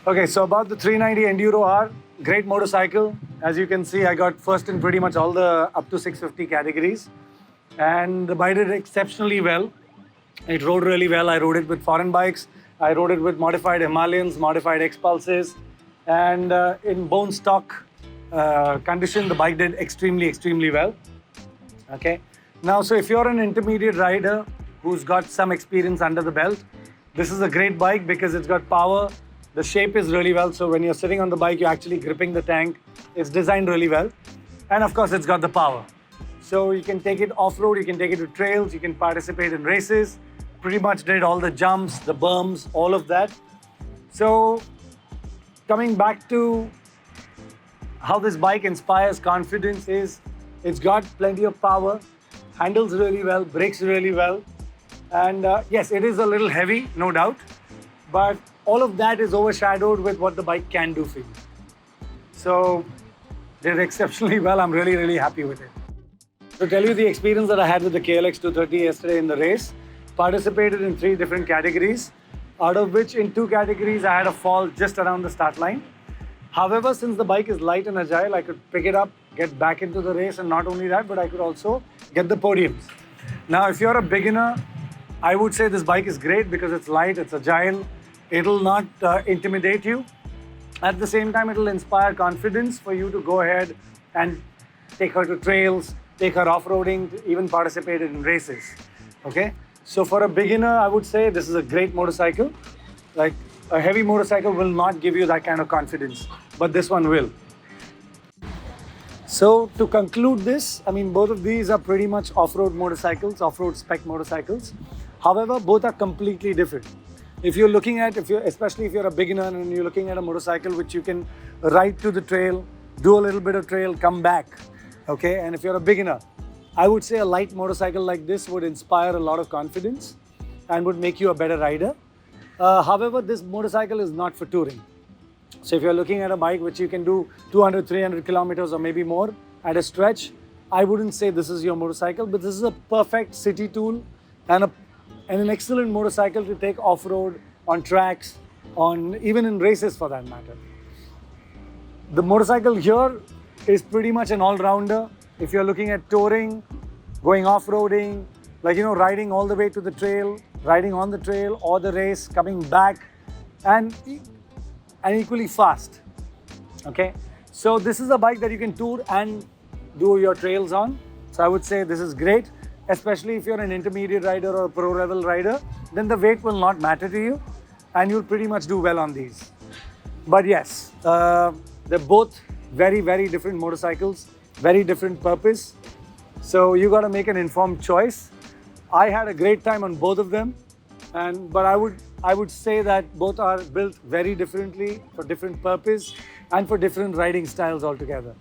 Okay, so about the 390 Enduro R, great motorcycle. As you can see, I got first in pretty much all the up to 650 categories. And the bike did exceptionally well. It rode really well. I rode it with foreign bikes. I rode it with modified Himalayans, modified X-Pulses. And in bone stock condition, the bike did extremely well. Okay. Now, so if you're an intermediate rider who's got some experience under the belt, this is a great bike because it's got power. The shape is really well. So when you're sitting on the bike, you're actually gripping the tank. It's designed really well. And of course, it's got the power. So you can take it off-road, you can take it to trails, you can participate in races. Pretty much did all the jumps, the berms, all of that. So coming back to how this bike inspires confidence is it's got plenty of power, handles really well, brakes really well. And yes, it is a little heavy, no doubt. But all of that is overshadowed with what the bike can do for you. So did exceptionally well. I'm really happy with it. To tell you the experience that I had with the KLX 230 yesterday in the race, participated in 3 different categories, out of which in 2 categories I had a fall just around the start line. However, since the bike is light and agile, I could pick it up, get back into the race, and not only that, but I could also get the podiums. Now, if you're a beginner, I would say this bike is great because it's light, it's agile, it'll not intimidate you. At the same time, it'll inspire confidence for you to go ahead and take her to trails, take her off-roading, even participate in races. Okay? So for a beginner, I would say this is a great motorcycle. Like a heavy motorcycle will not give you that kind of confidence, but this one will. So to conclude this, I mean, both of these are pretty much off-road motorcycles, off-road spec motorcycles. However, both are completely different. If you're looking at, especially if you're a beginner and you're looking at a motorcycle which you can ride to the trail, do a little bit of trail, come back, okay? And if you're a beginner, I would say a light motorcycle like this would inspire a lot of confidence and would make you a better rider. However, this motorcycle is not for touring. So if you're looking at a bike which you can do 200, 300 kilometers or maybe more at a stretch, I wouldn't say this is your motorcycle, but this is a perfect city tool and an excellent motorcycle to take off-road, on tracks, even in races for that matter. The motorcycle here is pretty much an all-rounder. If you're looking at touring, going off-roading, like, riding all the way to the trail, riding on the trail or the race, coming back, and equally fast, okay? So this is a bike that you can tour and do your trails on. So I would say this is great, especially if you're an intermediate rider or a pro-level rider, then the weight will not matter to you and you'll pretty much do well on these. But yes, they're both very different motorcycles, very different purpose. So you got to make an informed choice. I had a great time on both of them, but I would say that both are built very differently for different purpose and for different riding styles altogether.